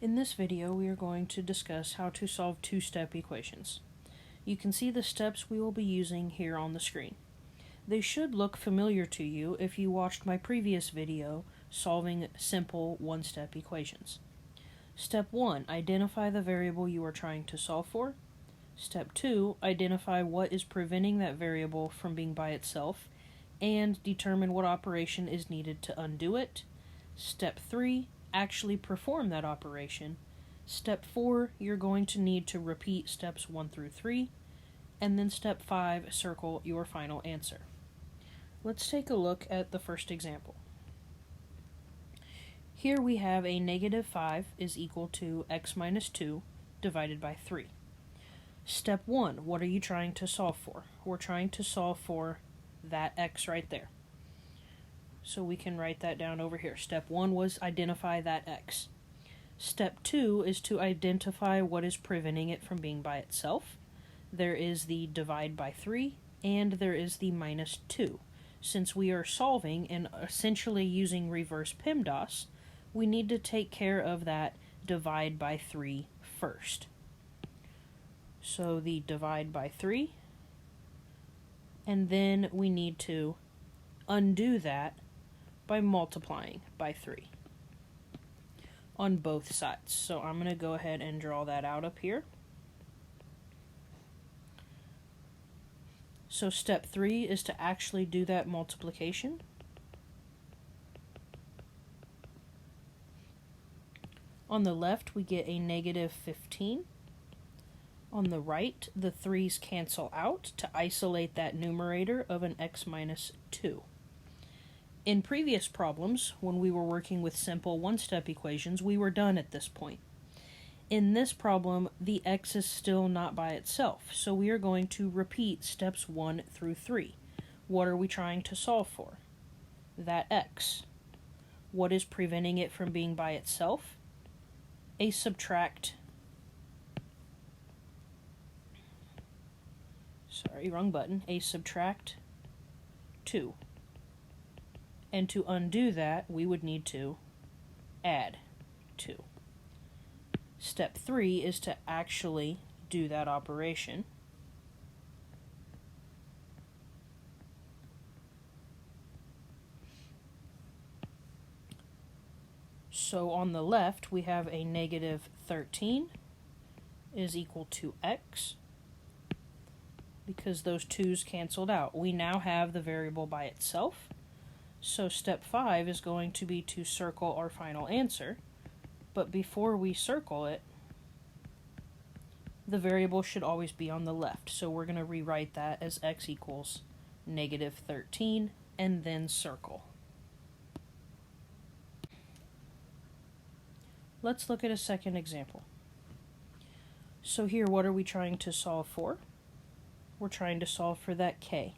In this video, we are going to discuss how to solve two-step equations. You can see the steps we will be using here on the screen. They should look familiar to you if you watched my previous video solving simple one-step equations. Step 1, identify the variable you are trying to solve for. Step 2, identify what is preventing that variable from being by itself and determine what operation is needed to undo it. Step 3, actually perform that operation. Step 4, you're going to need to repeat steps 1 through 3. And then step 5, circle your final answer. Let's take a look at the first example. Here we have a negative 5 is equal to x minus 2 divided by 3. Step 1, what are you trying to solve for? We're trying to solve for that x right there. So we can write that down over here. Step 1 was identify that x. Step 2 is to identify what is preventing it from being by itself. There is the divide by 3, and there is the minus 2. Since we are solving and essentially using reverse PEMDAS, we need to take care of that divide by 3 first. So the divide by 3, and then we need to undo that by multiplying by 3 on both sides. So I'm going to go ahead and draw that out up here. So step 3 is to actually do that multiplication. On the left, we get a negative 15. On the right, the 3's cancel out to isolate that numerator of an x minus 2. In previous problems, when we were working with simple one-step equations, we were done at this point. In this problem, the x is still not by itself, so we are going to repeat steps 1 through 3. What are we trying to solve for? That x. What is preventing it from being by itself? A subtract. Sorry, wrong button. A subtract 2. And to undo that, we would need to add 2. Step 3 is to actually do that operation. So on the left, we have a negative 13 is equal to x. Because those 2's canceled out, we now have the variable by itself. So step 5 is going to be to circle our final answer. But before we circle it, the variable should always be on the left. So we're going to rewrite that as x equals negative 13 and then circle. Let's look at a second example. So here, what are we trying to solve for? We're trying to solve for that k.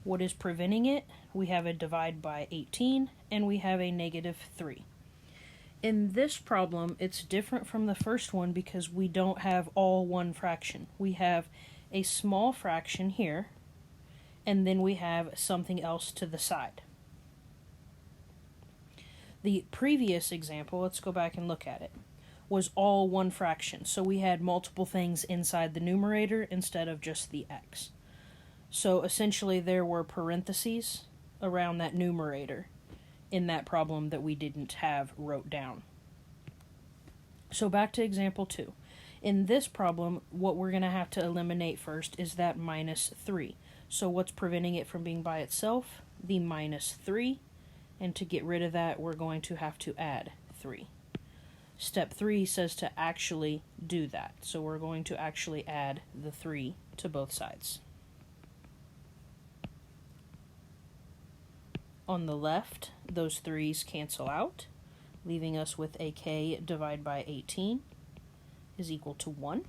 What is preventing it? We have a divide by 18 and we have a negative 3. In this problem, it's different from the first one because we don't have all one fraction. We have a small fraction here, and then we have something else to the side. The previous example, let's go back and look at it, was all one fraction. So we had multiple things inside the numerator instead of just the x. So essentially there were parentheses around that numerator in that problem that we didn't have wrote down. So back to example 2. In this problem, what we're going to have to eliminate first is that minus 3. So what's preventing it from being by itself? The minus 3. And to get rid of that, we're going to have to add 3. Step 3 says to actually do that. So we're going to actually add the 3 to both sides. On the left, those 3's cancel out, leaving us with a k divided by 18 is equal to 1.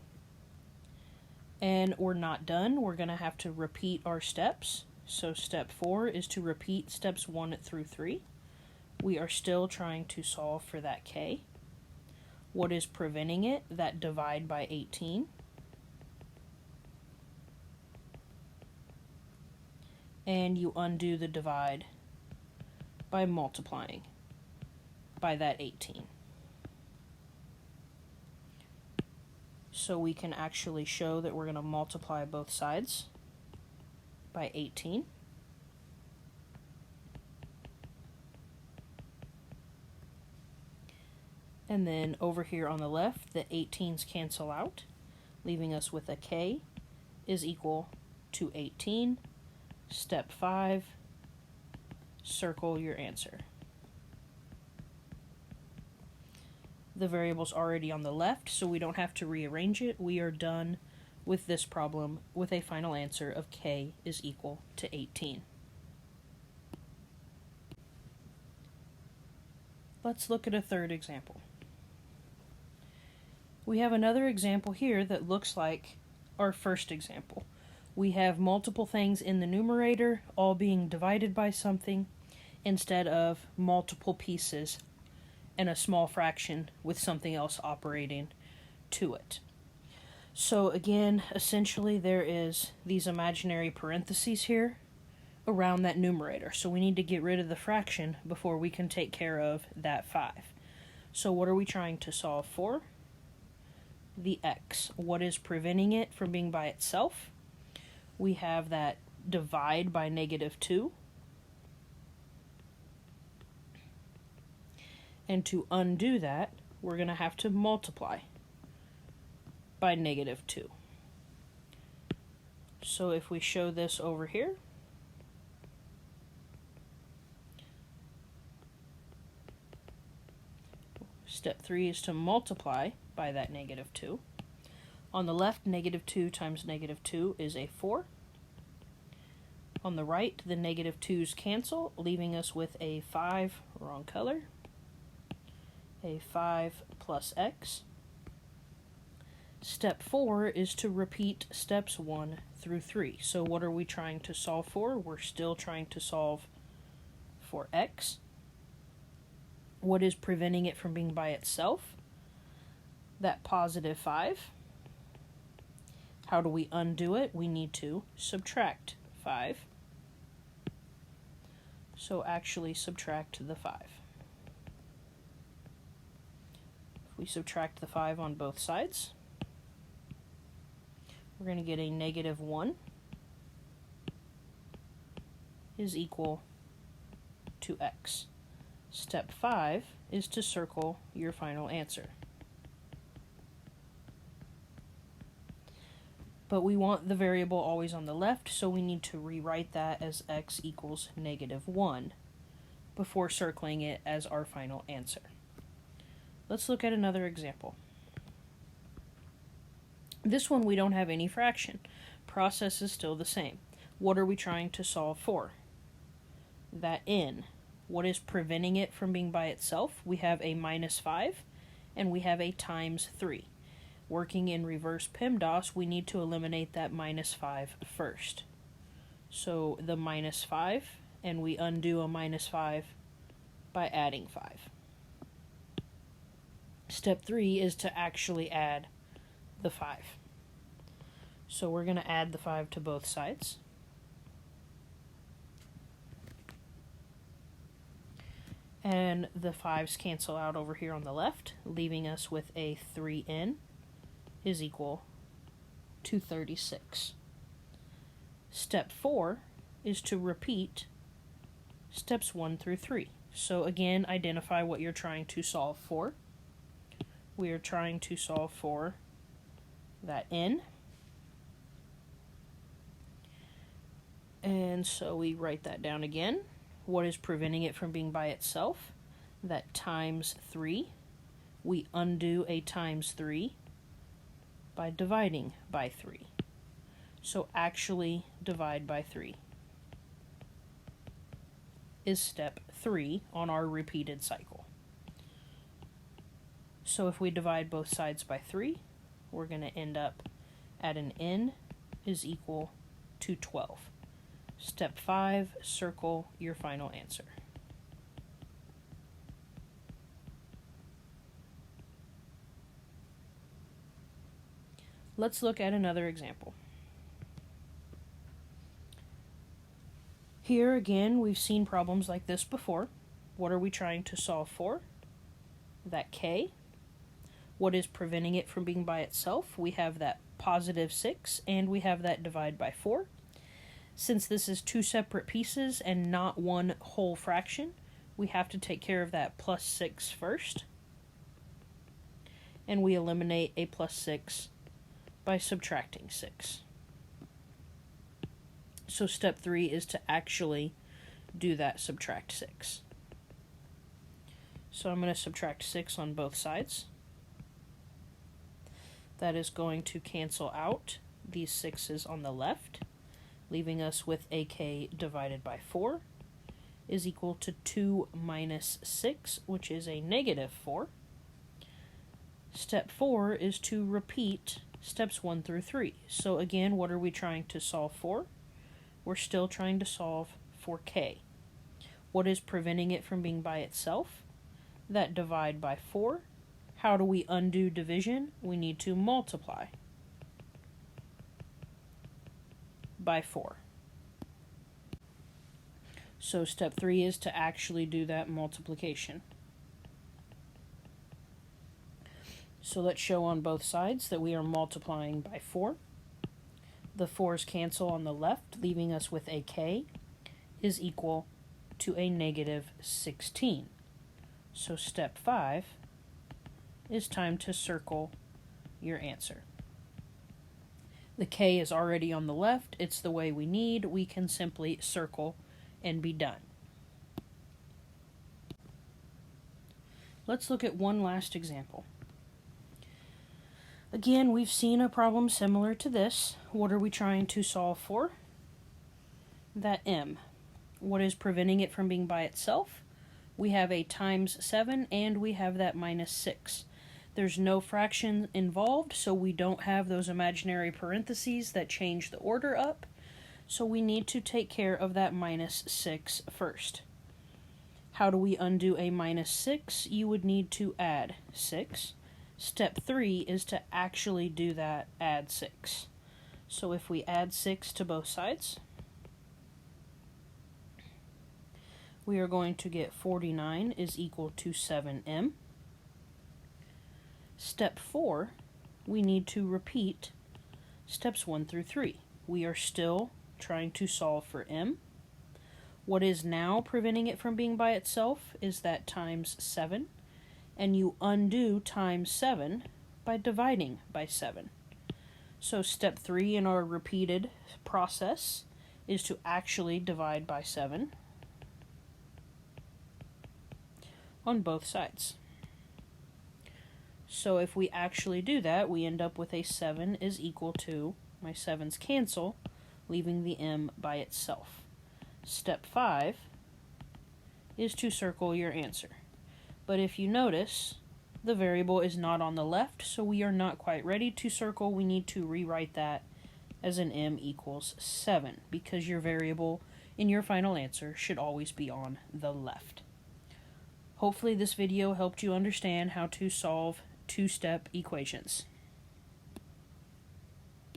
And we're not done. We're going to have to repeat our steps. So step 4 is to repeat steps 1 through 3. We are still trying to solve for that k. What is preventing it? That divide by 18. And you undo the divide by multiplying by that 18. So we can actually show that we're going to multiply both sides by 18. And then over here on the left, the 18s cancel out, leaving us with a k is equal to 18. Step 5, circle your answer. The variable's already on the left, so we don't have to rearrange it. We are done with this problem with a final answer of k is equal to 18. Let's look at a third example. We have another example here that looks like our first example. We have multiple things in the numerator all being divided by something instead of multiple pieces and a small fraction with something else operating to it. So again, essentially there is these imaginary parentheses here around that numerator. So we need to get rid of the fraction before we can take care of that 5. So what are we trying to solve for? The x. What is preventing it from being by itself? We have that divide by -2. And to undo that, we're going to have to multiply by -2. So if we show this over here, step 3 is to multiply by that -2. On the left, -2 times -2 is a 4. On the right, the -2's cancel, leaving us with a 5, wrong color, a 5 plus x. Step 4 is to repeat steps 1 through 3. So what are we trying to solve for? We're still trying to solve for x. What is preventing it from being by itself? That positive 5. How do we undo it? We need to subtract 5. So actually subtract the 5. If we subtract the 5 on both sides, we're going to get a -1 is equal to x. Step 5 is to circle your final answer. But we want the variable always on the left, so we need to rewrite that as x equals -1 before circling it as our final answer. Let's look at another example. This one we don't have any fraction. Process is still the same. What are we trying to solve for? That n. What is preventing it from being by itself? We have a -5 and we have a times 3. Working in reverse PEMDAS, we need to eliminate that -5 first. So the -5, and we undo a -5 by adding 5. Step 3 is to actually add the 5. So we're going to add the 5 to both sides. And the 5's cancel out over here on the left, leaving us with a 3n is equal to 36. Step 4 is to repeat steps 1 through 3. So again, identify what you're trying to solve for. We are trying to solve for that n. And so we write that down again. What is preventing it from being by itself? That times 3. We undo a times 3 by dividing by 3. So actually divide by 3 is step 3 on our repeated cycle. So if we divide both sides by 3, we're going to end up at an n is equal to 12. Step 5, circle your final answer. Let's look at another example. Here again, we've seen problems like this before. What are we trying to solve for? That k. What is preventing it from being by itself? We have that positive 6, and we have that divide by 4. Since this is two separate pieces and not one whole fraction, we have to take care of that plus 6 first. And we eliminate a plus 6 by subtracting 6. So step 3 is to actually do that subtract 6. So I'm going to subtract 6 on both sides. That is going to cancel out these 6's on the left, leaving us with AK divided by 4 is equal to 2 minus 6, which is a negative 4. Step 4 is to repeat steps 1 through 3. So again, what are we trying to solve for? We're still trying to solve for K. What is preventing it from being by itself? That divide by 4. How do we undo division? We need to multiply by 4. So step 3 is to actually do that multiplication. So let's show on both sides that we are multiplying by 4. The 4's cancel on the left, leaving us with a K is equal to a negative 16. So step 5 is time to circle your answer. The K is already on the left. It's the way we need. We can simply circle and be done. Let's look at one last example. Again, we've seen a problem similar to this. What are we trying to solve for? That m. What is preventing it from being by itself? We have a times 7 and we have that minus 6. There's no fraction involved, so we don't have those imaginary parentheses that change the order up. So we need to take care of that minus 6 first. How do we undo a minus 6? You would need to add 6. Step 3 is to actually do that add 6. So if we add 6 to both sides, we are going to get 49 is equal to 7m. Step 4, we need to repeat steps 1 through 3. We are still trying to solve for m. What is now preventing it from being by itself is that times 7, and you undo times 7 by dividing by 7. So step 3 in our repeated process is to actually divide by 7 on both sides. So if we actually do that, we end up with a 7 is equal to, my 7's cancel, leaving the m by itself. Step 5 is to circle your answer. But if you notice, the variable is not on the left, so we are not quite ready to circle. We need to rewrite that as an m equals 7, because your variable in your final answer should always be on the left. Hopefully this video helped you understand how to solve two-step equations.